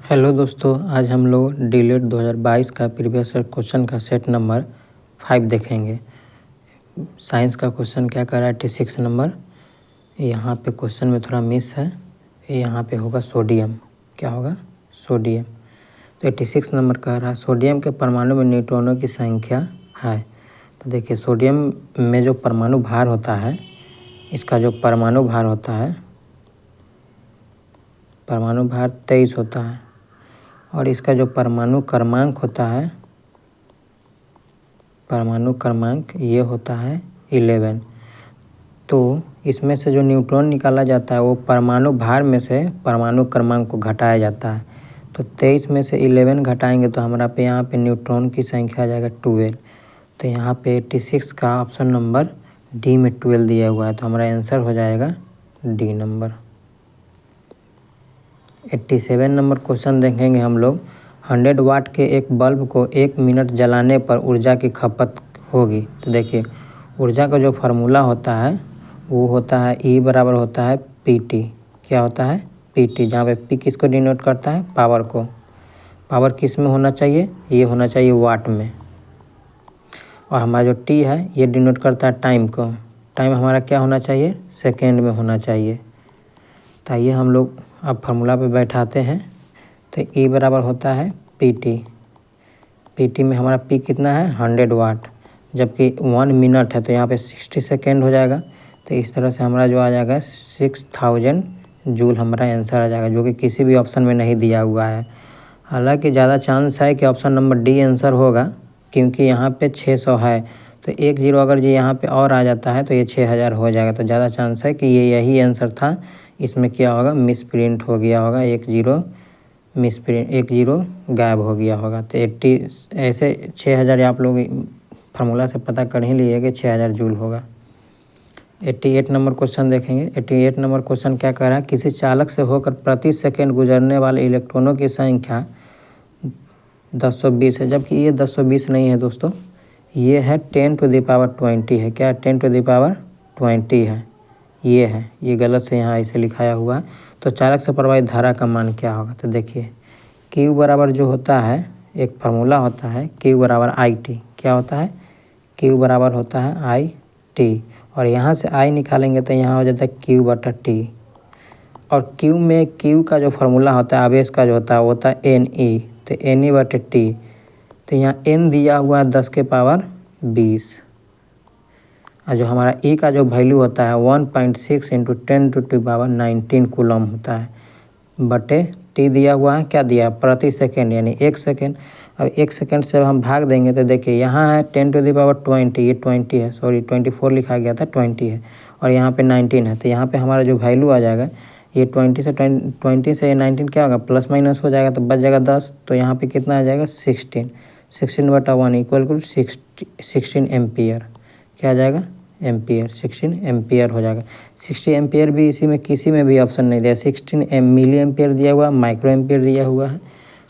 Hello दोस्तों, आज हम लोग डीलेट 2022 का प्रीवियस ईयर क्वेश्चन का सेट नंबर 5 देखेंगे। साइंस का क्वेश्चन क्या कर रहा है 86 नंबर। यहाँ पे क्वेश्चन में थोड़ा मिस है, यहाँ पे होगा सोडियम। क्या होगा? सोडियम। तो 86 नंबर कह रहा है सोडियम के परमाणु में न्यूट्रॉनों की संख्या है। तो देखिए सोडियम में जो परमाणु भार होता है, इसका जो परमाणु भार होता है, परमाणु भार 23 होता है और इसका जो परमाणु क्रमांक होता है, परमाणु क्रमांक ये होता है 11। तो इसमें से जो न्यूट्रॉन निकाला जाता है वो परमाणु भार में से परमाणु क्रमांक को घटाया जाता है। तो 23 में से 11 घटाएंगे तो हमारा पे यहाँ पे न्यूट्रॉन की संख्या आ जाएगा 12। तो यहाँ पे 86 का ऑप्शन नंबर डी में 12 दिया हुआ है, तो हमारा आंसर हो जाएगा डी नंबर। 87 नंबर क्वेश्चन देखेंगे हम लोग। 100 वाट के एक बल्ब को 1 मिनट जलाने पर ऊर्जा की खपत होगी। तो देखिए ऊर्जा का जो फार्मूला होता है वो होता है E बराबर होता है PT। क्या होता है? PT, जहाँ पे P किसको डिनोट करता है? पावर को। पावर किस में होना चाहिए? ये होना चाहिए वाट में। और हमारा जो T है ये डिनोट करता है टाइम को। टाइम हमारा क्या होना चाहिए? सेकेंड में होना चाहिए। तो आइए हम लोग अब फार्मूला पे बैठाते हैं। तो E बराबर होता है PT। PT में हमारा P कितना है? 100 वाट, जबकि 1 मिनट है तो यहाँ पे 60 सेकेंड हो जाएगा। तो इस तरह से हमारा जो आ जाएगा 6000 जूल हमारा आंसर आ जाएगा, जो कि किसी भी ऑप्शन में नहीं दिया हुआ है। हालांकि ज़्यादा चांस है कि ऑप्शन नंबर डी आंसर होगा, क्योंकि यहाँ पे 600 है। तो 1 जीरो अगर ये यहाँ पे और आ जाता है तो ये 6000 हो जाएगा। तो ज़्यादा चांस है कि ये यही आंसर था। इसमें क्या होगा? मिस प्रिंट हो गया होगा, 1 जीरो मिस प्रिंट, 1 जीरो गायब हो गया होगा। तो 80 ऐसे 6000 आप लोग फार्मूला से पता कर ही लिए कि 6000 जूल होगा। 88 नंबर क्वेश्चन देखेंगे। 88 नंबर क्वेश्चन क्या कह रहा है? किसी चालक से होकर प्रति सेकंड गुजरने वाले इलेक्ट्रॉनों की संख्या 1020 है, जबकि ये 1020 नहीं है दोस्तों, ये है 10⁻20 है। क्या? 10⁻20 है। ये है, ये गलत से यहाँ ऐसे लिखाया हुआ है। तो चालक से प्रवाहित धारा का मान क्या होगा? तो देखिए Q बराबर जो होता है, एक फार्मूला होता है Q बराबर IT। क्या होता है? Q बराबर होता है IT, और यहाँ से I निकालेंगे तो यहाँ हो जाता है Q/T। और Q में Q का जो फार्मूला होता है आवेश का जो होता है वो होता है NE। तो NE/T, तो यहाँ N दिया हुआ है 10⁻20, और जो हमारा E का जो वैल्यू होता है 1.6 × 10⁻19 कूलम होता है, बटे T दिया हुआ है, क्या दिया? प्रति सेकेंड, यानी 1 सेकेंड। अब 1 सेकेंड से हम भाग देंगे तो देखिए यहाँ है 10⁻20, ये 20 है, सॉरी 24 लिखा गया था, 20 है, और यहाँ पे 19 है। तो यहाँ पे हमारा जो वैल्यू आ जाएगा ये 20 से 19 क्या होगा? प्लस माइनस हो जाएगा, तो बच जाएगा 10। तो यहाँ पे कितना आ जाएगा? 16/1 इक्वल 16 एम्पियर। क्या आ जाएगा? एम्पियर, 16 एम्पियर हो जाएगा। 60 एम्पियर भी इसी में किसी में भी ऑप्शन नहीं दिया। 16 मिली एम्पियर दिया हुआ, माइक्रो एम्पियर दिया हुआ है।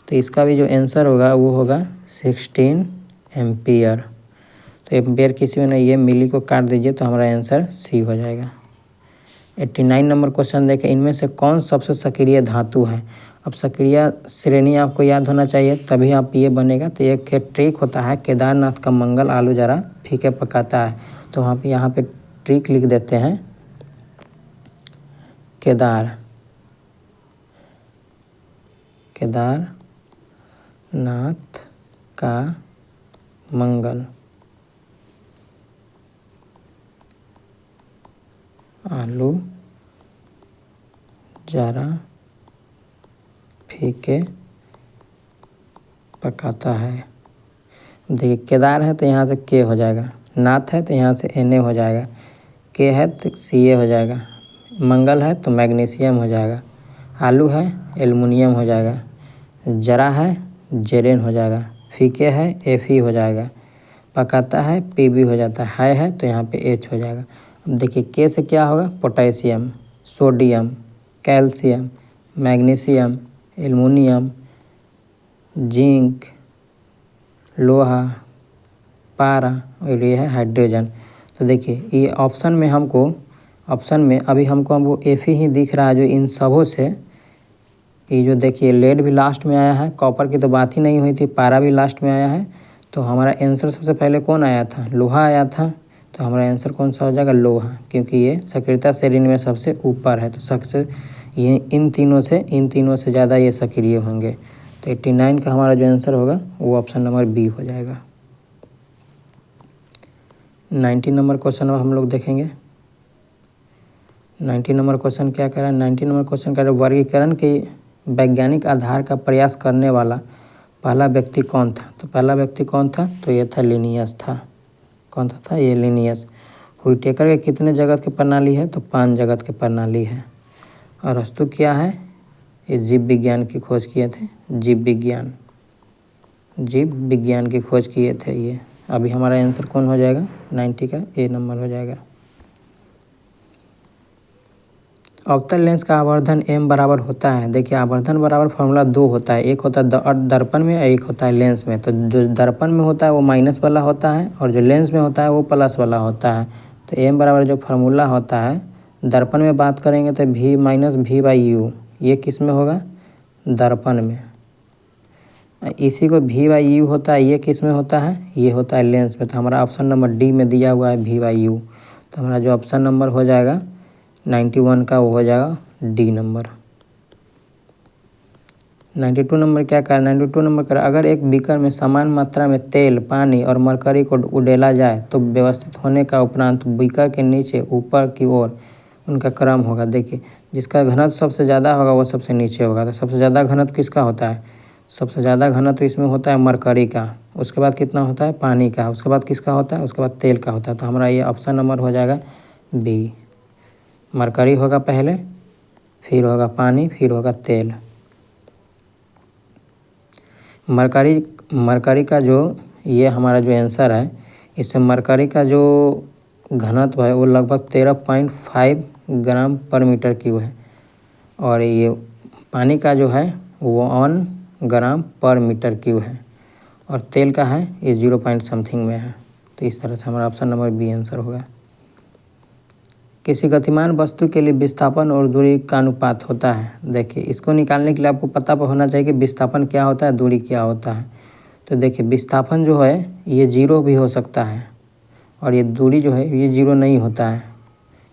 तो इसका भी जो आंसर होगा वो होगा 16 एम्पियर। तो एम्पियर किसी में नहीं है, मिली को काट दीजिए तो हमारा आंसर सी हो जाएगा। 89 नंबर क्वेश्चन देखें। इनमें से कौन सबसे सक्रिय धातु है? अब सक्रिय श्रेणी आपको याद होना चाहिए, तभी आप ये बनेगा। तो एक ट्रिक होता है, केदारनाथ का मंगल आलू जरा फीके पकाता है। तो वहाँ पे यहाँ पे ट्रिक लिख देते हैं, केदारनाथ का मंगल आलू जरा फीके पकाता है। देखिए केदार है तो यहाँ से के हो जाएगा, नाथ है तो यहाँ से Na हो जाएगा, के है तो Ca हो जाएगा, मंगल है तो मैग्नीशियम हो जाएगा, आलू है एल्युमिनियम हो जाएगा, जरा है जेरेन हो जाएगा, फीके है Fe हो जाएगा, पकाता है Pb हो जाता है तो यहाँ पे H हो जाएगा। अब देखिए के से क्या होगा? Potassium, sodium, calcium, magnesium, aluminium, zinc, लोहा, पारा, और ये है हाइड्रोजन। तो देखिए ये ऑप्शन में अभी हमको वो Fe ही दिख रहा है, जो इन सबों से ये जो देखिए लेड भी लास्ट में आया है, कॉपर की तो बात ही नहीं हुई थी, पारा भी लास्ट में आया है। तो हमारा आंसर सबसे पहले कौन आया था? लोहा आया था। तो हमारा आंसर कौन सा हो जाएगा? लोहा, क्योंकि ये सक्रियता श्रेणी में सबसे ऊपर है। तो सबसे ये इन तीनों से ज़्यादा ये सक्रिय होंगे। तो 89 का हमारा जो आंसर होगा वो ऑप्शन नंबर बी हो जाएगा। 90 नंबर क्वेश्चन अब हम लोग देखेंगे। 90 नंबर क्वेश्चन क्या कह रहा है? 90 नंबर क्वेश्चन कह रहा है वर्गीकरण के वैज्ञानिक आधार का प्रयास करने वाला पहला व्यक्ति कौन था? तो पहला व्यक्ति कौन था? तो ये था लिनियस था। कौन था? ये लिनियस। हुइटेकर के कितने जगत की प्रणाली है? तो 5 जगत की प्रणाली है। और अरस्तु क्या है? ये जीव विज्ञान की खोज किए थे। जीव विज्ञान की खोज किए थे ये। अभी हमारा आंसर कौन हो जाएगा? 90 का ए नंबर हो जाएगा। अवतल लेंस का आवर्धन m बराबर होता है। देखिए आवर्धन बराबर फॉर्मूला 2 होता है, एक होता है दर्पण में और एक होता है लेंस में। तो जो दर्पण में होता है वो माइनस वाला होता है और जो लेंस में होता है वो प्लस वाला होता है। तो m बराबर जो फार्मूला होता है दर्पण में बात करेंगे तो v minus V by U, ये किस में होगा? दर्पण में। इसी को v बाई यू होता है, ये किस में होता है? ये होता है लेंस में। तो हमारा ऑप्शन नंबर डी में दिया हुआ है v बाई यू। तो हमारा जो ऑप्शन नंबर हो जाएगा 91 का वो हो जाएगा डी नंबर। 92 नंबर क्या कर? 92 नंबर कर अगर एक बीकर में समान मात्रा में तेल, पानी और मरकरी को उडेला जाए तो व्यवस्थित होने का उपरांत बीकर के नीचे ऊपर की ओर उनका क्रम होगा। देखिए जिसका घनत्व सबसे ज़्यादा होगा वो सबसे नीचे होगा। तो सबसे ज़्यादा घनत्व किसका होता है? सबसे ज़्यादा घनत्व इसमें होता है मरकरी का। उसके बाद कितना होता है? पानी का। उसके बाद किसका होता है? उसके बाद तेल का होता है। तो हमारा ये ऑप्शन नंबर हो जाएगा बी। मरकरी होगा पहले, फिर होगा पानी, फिर होगा तेल। मरकरी का जो ये हमारा जो आंसर है इससे मरकरी का जो घनत्व है वो लगभग 13.5 ग्राम पर मीटर क्यूब है और ये पानी का जो है वो 1 ग्राम पर मीटर क्यूब है और तेल का है ये 0 पॉइंट समथिंग में है। तो इस तरह से हमारा ऑप्शन नंबर बी आंसर होगा। किसी गतिमान वस्तु के लिए विस्थापन और दूरी का अनुपात होता है। देखिए इसको निकालने के लिए आपको पता होना चाहिए कि विस्थापन क्या होता है, दूरी क्या होता है। तो देखिए विस्थापन जो है ये 0 भी हो सकता है और ये दूरी जो है ये 0 नहीं होता है।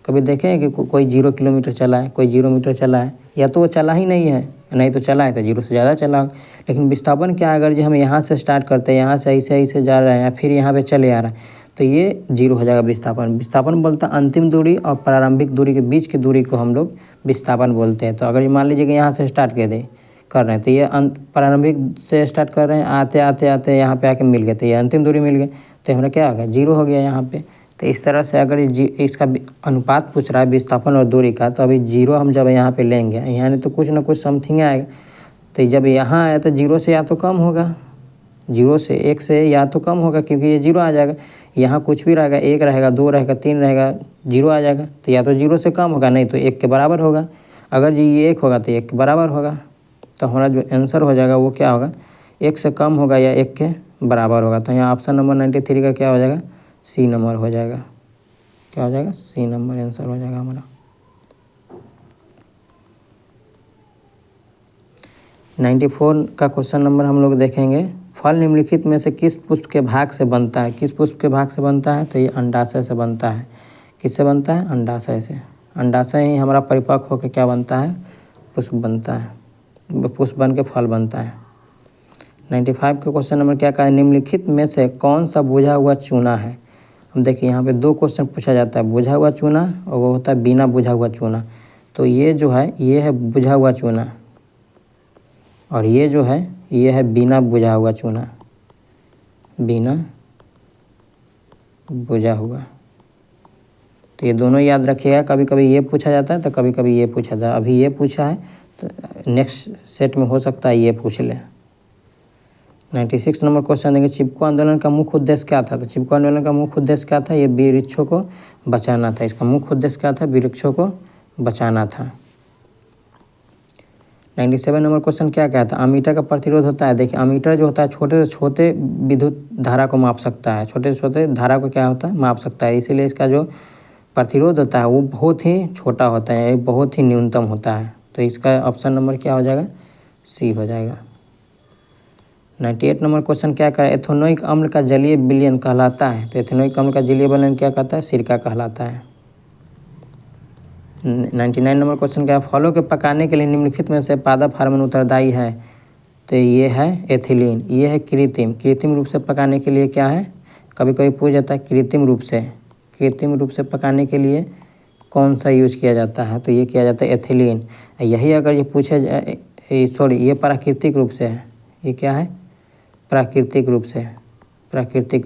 कभी देखें कि कोई 0 किलोमीटर चला है, कोई 0 मीटर चला है, या तो वो चला ही नहीं है, नहीं तो चला है तो 0 से ज़्यादा चला। लेकिन विस्थापन क्या है? अगर जो हम यहाँ से स्टार्ट करते हैं, यहाँ से ऐसे जा रहे हैं या फिर यहाँ पे चले आ रहा है तो ये 0 हो जाएगा विस्थापन। विस्थापन बोलता है अंतिम दूरी और प्रारंभिक दूरी के बीच की दूरी को हम लोग विस्थापन बोलते हैं। तो अगर मान लीजिए कि यहाँ से स्टार्ट कर रहे हैं तो ये प्रारंभिक से स्टार्ट कर रहे हैं, आते आते आते यहाँ पे आके मिल गए तो ये अंतिम दूरी मिल गई। तो हमारा क्या हो गया? 0 हो गया यहाँ पे। तो इस तरह से अगर इसका अनुपात पूछ रहा है विस्थापन और दूरी का, तो अभी 0 हम जब यहाँ पे लेंगे यहाँ तो कुछ ना कुछ समथिंग आएगा। तो जब यहाँ आया तो 0 से या तो कम होगा, 0 से 1 से या तो कम होगा क्योंकि ये 0 आ जाएगा। यहाँ कुछ भी रहेगा, 1 रहेगा, 2 रहेगा, 3 रहेगा, 0 आ जाएगा। तो या तो 0 से कम होगा, नहीं तो 1 के बराबर होगा। अगर जी ये 1 होगा तो 1 के बराबर होगा। तो हमारा जो आंसर हो जाएगा वो क्या होगा? 1 से कम होगा या 1 के बराबर होगा। तो यहाँ ऑप्शन नंबर 93 का क्या हो जाएगा? सी नंबर हो जाएगा। क्या हो जाएगा? सी नंबर आंसर हो जाएगा हमारा। 94 का क्वेश्चन नंबर हम लोग देखेंगे। फल निम्नलिखित में से किस पुष्प के भाग से बनता है? किस पुष्प के भाग से बनता है? तो ये अंडाशय से बनता है। किससे बनता है? अंडाशय से। अंडाशय ही हमारा परिपक्व होकर क्या बनता है? पुष्प बनता है, पुष्प बन के फल बनता है। 95 का क्वेश्चन नंबर क्या कहा है? निम्नलिखित में से कौन सा बुझा हुआ चूना है? हम देखिए यहाँ पे 2 क्वेश्चन पूछा जाता है, बुझा हुआ चूना और वो होता है बिना बुझा हुआ चूना। तो ये जो है ये है बुझा हुआ चूना और ये जो है ये है बिना बुझा हुआ चूना, बिना बुझा हुआ। तो ये दोनों याद रखिएगा, कभी कभी ये पूछा जाता है तो कभी कभी ये पूछा जाता है। अभी ये पूछा है तो नेक्स्ट सेट में हो सकता है ये पूछ ले। 96 नंबर क्वेश्चन देंगे। चिपको आंदोलन का मुख्य उद्देश्य क्या था? तो चिपको आंदोलन का मुख्य उद्देश्य क्या था? ये वृक्षों को बचाना था। इसका मुख्य उद्देश्य क्या था? वृक्षों को बचाना था। 97 नंबर क्वेश्चन क्या कहता है? अमीटर का प्रतिरोध होता है। देखिए अमीटर जो होता है छोटे से छोटे विद्युत धारा को माप सकता है, छोटे से छोटे धारा को क्या होता है? माप सकता है। इसीलिए इसका जो प्रतिरोध होता है वो बहुत ही छोटा होता है, बहुत ही न्यूनतम होता है। तो इसका ऑप्शन नंबर क्या हो जाएगा? सी हो जाएगा। 98 नंबर क्वेश्चन क्या करें, एथेनोइक अम्ल का जलीय विलयन कहलाता है। तो एथेनोइक अम्ल का जलीय विलयन क्या कहता है, सिरका कहलाता है। 99 नंबर क्वेश्चन क्या है, फलों के पकाने के लिए निम्नलिखित में से पादप हार्मोन उत्तरदायी है। तो ये है एथिलीन। ये है कृत्रिम रूप से पकाने के लिए क्या है, कभी कभी पूछ जाता है कृत्रिम रूप से पकाने के लिए कौन सा यूज किया जाता है। तो ये किया जाता है एथिलीन। यही अगर ये पूछे ये प्राकृतिक रूप से है। ये क्या है, प्राकृतिक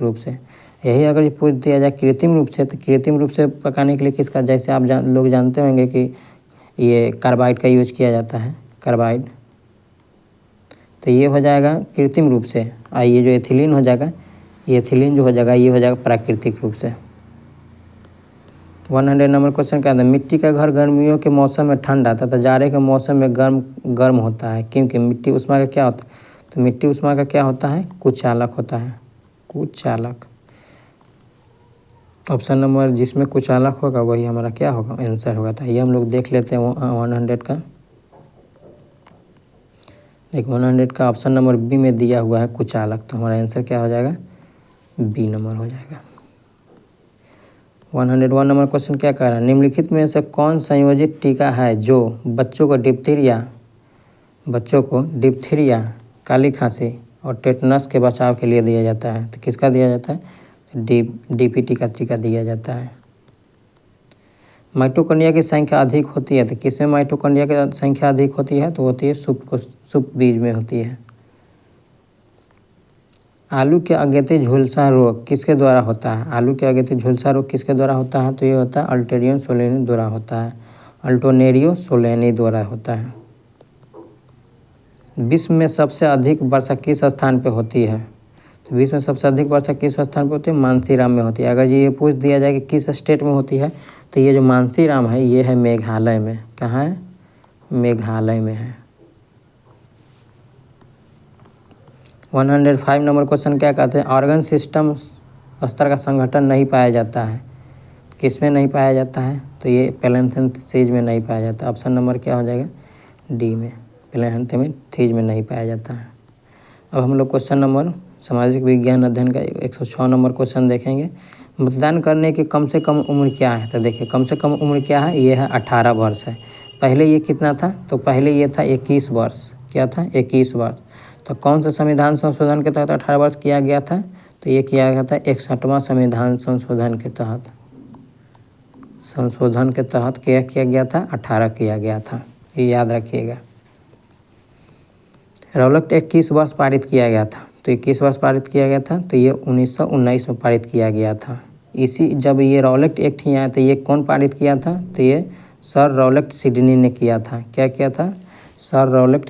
रूप से। यही अगर ये पूछ दिया जाए कृत्रिम रूप से, तो कृत्रिम रूप से पकाने के लिए किसका, जैसे आप लोग जानते होंगे कि ये कार्बाइड का यूज किया जाता है, कार्बाइड। तो ये हो जाएगा कृत्रिम रूप से। ये जो एथिलीन हो जाएगा, ये एथिलीन जो हो जाएगा ये हो जाएगा प्राकृतिक रूप से। 100 नंबर क्वेश्चन क्या था, मिट्टी का घर गर्मियों के मौसम में ठंडा तथा जाड़े के मौसम में गर्म होता है, क्योंकि मिट्टी उष्मा का क्या होता है। तो मिट्टी उष्मा का क्या होता है, कुचालक होता है, कुचालक। ऑप्शन नंबर जिसमें कुचालक होगा वही हमारा क्या होगा, आंसर होगा। तो ये हम लोग देख लेते हैं 100 का। देखिए 100 का ऑप्शन नंबर बी में दिया हुआ है कुचालक, तो हमारा आंसर क्या हो जाएगा, बी नंबर हो जाएगा। 101 नंबर क्वेश्चन क्या कह रहा है, निम्नलिखित में से कौन संयोजित टीका है जो बच्चों को डिप्थीरिया, काली खांसी और टेटनस के बचाव के लिए दिया जाता है। तो किसका दिया जाता है, डीपीटी का टीका दिया जाता है। माइटोकॉन्ड्रिया की संख्या अधिक होती है। तो किसमें माइटोकॉन्ड्रिया की संख्या अधिक होती है, तो होती है सुप्त बीज में होती है। आलू के अगेती झुलसा रोग किसके द्वारा होता है, आलू के अगेती झुलसा रोग किसके द्वारा होता है। तो ये होता है अल्टेरियो सोलेनी द्वारा होता है, अल्टोनेरियो सोलेनी द्वारा होता है। विश्व में सबसे अधिक वर्षा किस स्थान पे होती है। तो विश्व में सबसे अधिक वर्षा किस स्थान पे होती है, मानसीराम में होती है। अगर ये पूछ दिया जाए कि किस स्टेट में होती है, तो ये जो मानसीराम है ये है मेघालय में। कहाँ है, मेघालय में है। 105 नंबर क्वेश्चन क्या कहते हैं, ऑर्गन सिस्टम स्तर का संगठन नहीं पाया जाता है। किस में नहीं पाया जाता है, तो ये प्लेंथेथीज में नहीं पाया जाता। ऑप्शन नंबर क्या हो जाएगा, डी में, प्लेंथेथीज में नहीं पाया जाता है। अब हम लोग क्वेश्चन नंबर सामाजिक विज्ञान अध्ययन का 106 नंबर क्वेश्चन देखेंगे। मतदान करने की कम से कम उम्र क्या है। तो देखिए कम से कम उम्र क्या है, ये है 18 वर्ष है। पहले ये कितना था, तो पहले ये था 21 वर्ष। क्या था, 21 वर्ष। तो कौन सा संविधान संशोधन के तहत 18 वर्ष किया गया था, तो ये किया गया था 61वां संविधान संशोधन के तहत क्या किया गया था, 18 किया गया था। ये याद रखिएगा। रौलट एक्ट किस वर्ष पारित किया गया था, तो 21 वर्ष पारित किया गया था। तो ये 1919 में पारित किया गया था। जब ये रौलट एक्ट ही आया था, ये कौन पारित किया था, तो ये सर रौलट सिडनी ने किया था। क्या किया था, सर रौलट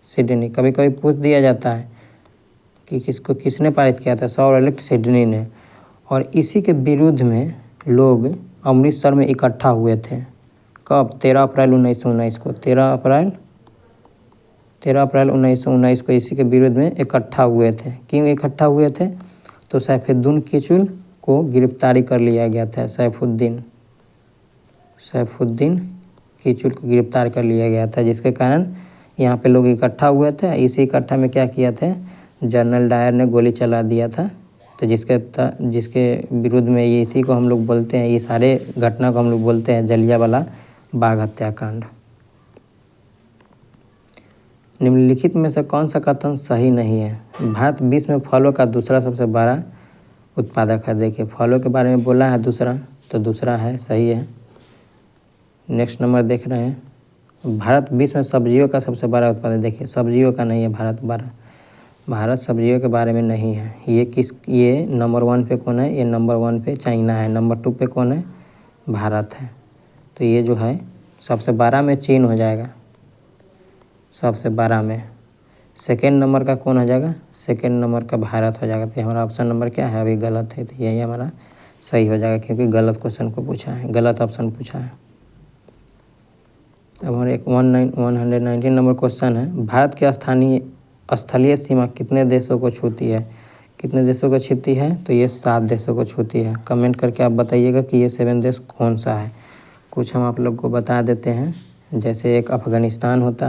सिडनी। कभी कभी पूछ दिया जाता है कि किसने पारित किया था, सर रौलट सिडनी ने। और इसी के विरुद्ध में लोग अमृतसर में इकट्ठा हुए थे। कब, 13 अप्रैल 1919 को। 13 अप्रैल 1919 को इसी के विरुद्ध में इकट्ठा हुए थे। क्यों इकट्ठा हुए थे, तो सैफुद्दीन किचलू को गिरफ्तारी कर लिया गया था। सैफुद्दीन किचलू को गिरफ्तार कर लिया गया था, जिसके कारण यहाँ पे लोग इकट्ठा हुए थे। इसी इकट्ठा में क्या किया था, जनरल डायर ने गोली चला दिया था। तो जिसके विरुद्ध में ये इसी को हम लोग बोलते हैं, ये सारे घटना को हम लोग बोलते हैं जलियांवाला बाग हत्याकांड। निम्नलिखित में से कौन सा कथन सही नहीं है। भारत विश्व में फलों का दूसरा सबसे बड़ा उत्पादक है। देखिए फलों के बारे में बोला है दूसरा, तो दूसरा है, सही है। नेक्स्ट नंबर देख रहे हैं, भारत विश्व में सब्जियों का सबसे बड़ा उत्पादक। देखिए सब्जियों का नहीं है, भारत सब्जियों के बारे में नहीं है। ये नंबर 1 पे कौन है, ये नंबर 1 पे चाइना है। नंबर 2 पे कौन है, भारत है। तो ये जो है सबसे बड़ा में चीन हो जाएगा, सबसे बड़ा में। सेकेंड नंबर का कौन हो जाएगा, सेकेंड नंबर का भारत हो जाएगा। तो हमारा ऑप्शन नंबर क्या है, अभी गलत है। तो यही हमारा सही हो जाएगा, क्योंकि गलत क्वेश्चन को पूछा है, गलत ऑप्शन पूछा है। अब हमारे 119 नंबर क्वेश्चन है, भारत के स्थलीय सीमा कितने देशों को छूती है। कितने देशों को छूती है, तो ये 7 देशों को छूती है। कमेंट करके आप बताइएगा कि ये 7 देश कौन सा है। कुछ हम आप लोग को बता देते हैं। जैसे एक अफ़गानिस्तान होता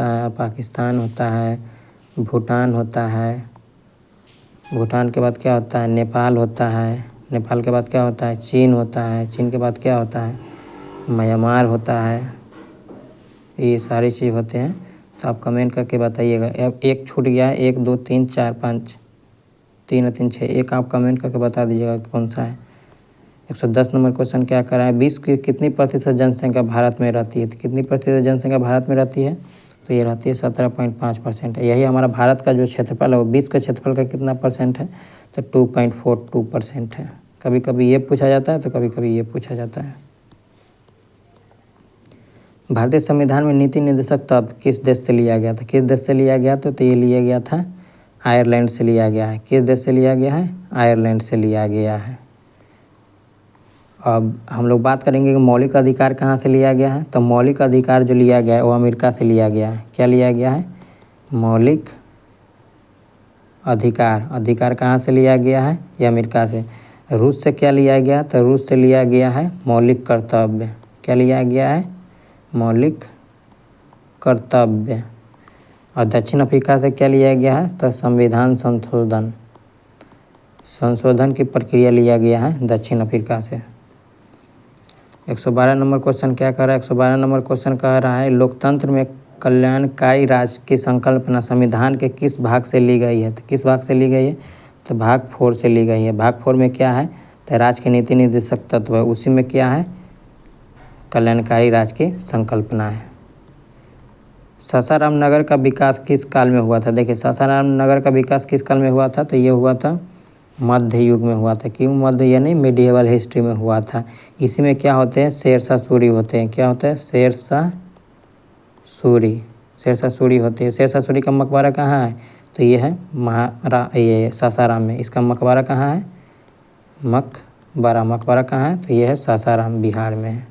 है, पाकिस्तान होता है, भूटान होता है, भूटान के बाद क्या होता है, नेपाल होता है, नेपाल के बाद क्या होता है, चीन होता है, चीन के बाद क्या होता है, म्यांमार होता है। ये सारी चीज़ होते हैं। तो आप कमेंट करके बताइएगा। अब एक छूट गया है, 1 2 3 4 5, 3 और 3 6, एक आप कमेंट करके बता दीजिएगा कौन सा है। 110 नंबर क्वेश्चन क्या करा है, विश्व की कितनी प्रतिशत जनसंख्या भारत में रहती है। तो कितनी प्रतिशत जनसंख्या भारत में रहती है, तो ये रहती है 17.5%। यही हमारा भारत का जो क्षेत्रफल है वो विश्व के क्षेत्रफल का कितना परसेंट है, तो 2.42% है। कभी कभी ये पूछा जाता है तो कभी कभी ये पूछा जाता है। भारतीय संविधान में नीति निर्देशक तत्व किस देश से लिया गया था। किस देश से लिया गया था, तो ये लिया गया था आयरलैंड से लिया गया है। किस देश से लिया गया है, आयरलैंड से लिया गया है। अब हम लोग बात करेंगे कि मौलिक अधिकार कहाँ से लिया गया है। तो मौलिक अधिकार जो लिया गया है वो अमेरिका से लिया गया है। क्या लिया गया है, मौलिक अधिकार कहाँ से लिया गया है, ये अमेरिका से। रूस से क्या लिया गया, तो रूस से लिया गया है मौलिक कर्तव्य। क्या लिया गया है, मौलिक कर्तव्य। और दक्षिण अफ्रीका से क्या लिया गया है, तो संविधान संशोधन की प्रक्रिया लिया गया है दक्षिण अफ्रीका से। 112 नंबर क्वेश्चन क्या कह रहा है, 112 नंबर क्वेश्चन कह रहा है लोकतंत्र में कल्याणकारी राज्य की संकल्पना संविधान के किस भाग से ली गई है। तो किस भाग से ली गई है, तो भाग 4 से ली गई है। भाग 4 में क्या है, तो राज्य के नीति निर्देशक तत्व है, उसी में क्या है, कल्याणकारी राज्य की संकल्पना है। सासाराम नगर का विकास किस काल में हुआ था। देखिए सासाराम नगर का विकास किस काल में हुआ था, तो ये हुआ था मध्य युग में हुआ था। क्यों मध्य, यानी मिडिएवल हिस्ट्री में हुआ था। इसी में क्या होते हैं, शेरशाह सूरी होते हैं। क्या होता है, शेरशाह सूरी होते हैं। शेरशाह सूरी का मकबरा कहाँ है, तो ये है ये सासाराम में। इसका मकबरा कहाँ है, मकबरा कहाँ है, तो ये है सासाराम, बिहार में है।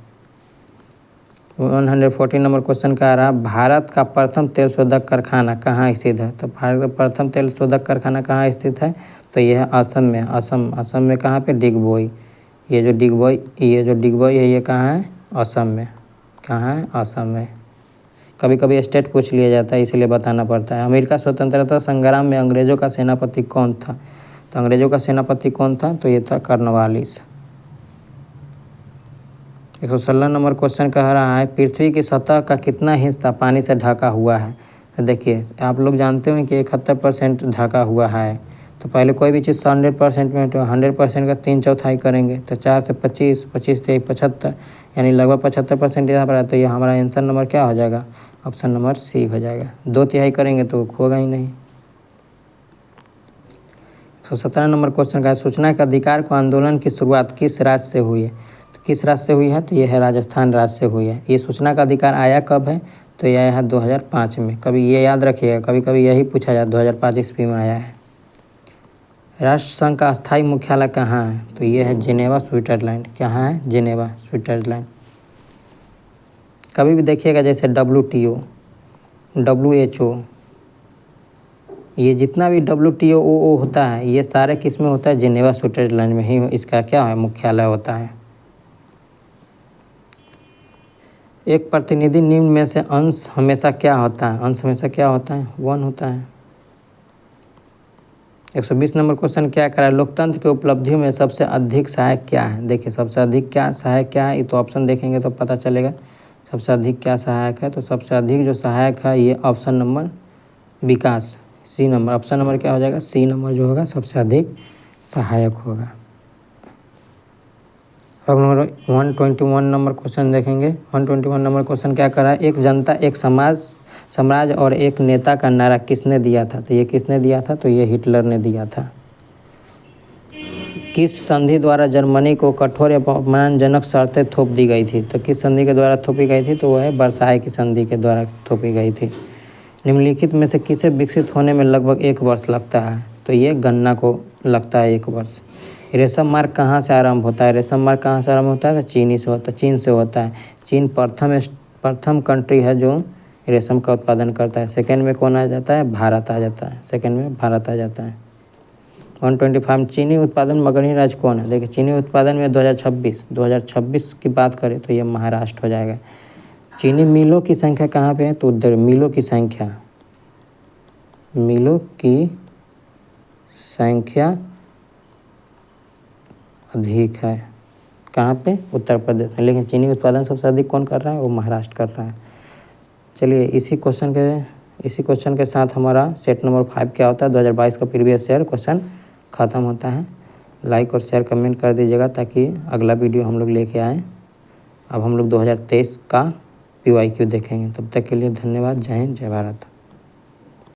114 नंबर क्वेश्चन का आ रहा, भारत का प्रथम तेल शोधक कारखाना कहाँ स्थित है। तो भारत का प्रथम तेल शोधक कारखाना कहाँ स्थित है, तो ये है असम में। असम में कहाँ पे, डिगबोई। ये जो डिगबोई है ये कहाँ है, असम में। कहाँ है, असम में। कभी कभी स्टेट पूछ लिया जाता है, इसलिए बताना पड़ता है। अमेरिका स्वतंत्रता संग्राम में अंग्रेजों का सेनापति कौन था। तो अंग्रेजों का सेनापति कौन था, तो ये था कॉर्नवालिस। 116 नंबर क्वेश्चन कह रहा है पृथ्वी की सतह का कितना हिस्सा पानी से ढका हुआ है। तो देखिए आप लोग जानते हो कि 71% ढका हुआ है। तो पहले कोई भी चीज़ 100% में, तो 100% का 3/4 करेंगे, तो 4 से 25, 25 से 75, यानी लगभग 75% यहाँ पर है। तो ये हमारा आंसर नंबर क्या हो जाएगा, ऑप्शन नंबर सी हो जाएगा। 2/3 करेंगे तो होगा ही नहीं। 117 नंबर क्वेश्चन का है सूचना के अधिकार को आंदोलन की शुरुआत किस राज्य से हुई है। तो किस राज्य से हुई है, तो ये है राजस्थान राज्य से हुई है। ये सूचना का अधिकार आया कब है, तो ये आया है 2005 में। कभी ये याद रखिएगा, कभी कभी यही पूछा जाए, 2005 ईस्वी में आया है। राष्ट्र संघ का अस्थायी मुख्यालय कहाँ है, तो ये है जिनेवा, स्विट्जरलैंड। कहाँ है, जिनेवा, स्विट्जरलैंड। कभी भी देखिएगा जैसे WTO, WHO, ये जितना भी WTO होता है, ये सारे किस में होता है, जिनेवा, स्विट्जरलैंड में ही इसका क्या है, मुख्यालय होता है। एक प्रतिनिधि निम्न में से अंश हमेशा क्या होता है, अंश हमेशा क्या होता है, 1 होता है। 120 नंबर क्वेश्चन क्या करा है लोकतंत्र के उपलब्धियों में सबसे अधिक सहायक क्या है। देखिए सबसे अधिक क्या सहायक क्या है, ये तो ऑप्शन देखेंगे तो पता चलेगा सबसे अधिक क्या सहायक है। तो सबसे अधिक जो सहायक है ये ऑप्शन नंबर विकास, सी नंबर। ऑप्शन नंबर क्या हो जाएगा, सी नंबर जो होगा सबसे अधिक सहायक होगा। अब नंबर 121 नंबर क्वेश्चन देखेंगे। 121 नंबर क्वेश्चन क्या कर रहा है एक जनता एक साम्राज्य और एक नेता का नारा किसने दिया था। तो ये किसने दिया था, तो ये हिटलर ने दिया था। किस संधि द्वारा जर्मनी को कठोर या अपमानजनक शर्तें थोप दी गई थी। तो किस संधि के द्वारा थोपी गई थी, तो वह है वर्साई की संधि के द्वारा थोपी गई थी। निम्नलिखित में से किसे विकसित होने में लगभग 1 वर्ष लगता है, तो ये गन्ना को लगता है 1 वर्ष। रेशम मार्ग कहाँ से आरंभ होता है, रेशम मार्ग कहाँ से आरंभ होता है, तो चीन से होता है। चीन प्रथम कंट्री है जो रेशम का उत्पादन करता है। सेकंड में कौन आ जाता है, भारत आ जाता है। सेकंड में भारत आ जाता है। 125 चीनी उत्पादन में अग्रणी राज्य कौन है? देखिए चीनी उत्पादन में 2026 की बात करें तो ये महाराष्ट्र हो जाएगा। चीनी मिलों की संख्या कहाँ पे है? तो उधर मिलों की संख्या अधिक है। कहाँ पे? उत्तर प्रदेश में। लेकिन चीनी उत्पादन सबसे अधिक कौन कर रहा है? वो महाराष्ट्र कर रहा है। चलिए इसी क्वेश्चन के साथ हमारा सेट नंबर 5 क्या होता है 2022 का प्रीवियस ईयर क्वेश्चन ख़त्म होता है। लाइक और शेयर कमेंट कर दीजिएगा ताकि अगला वीडियो हम लोग लेके आएँ। अब हम लोग 2023 का PYQ देखेंगे। तब तक के लिए धन्यवाद। जय हिंद, जय भारत।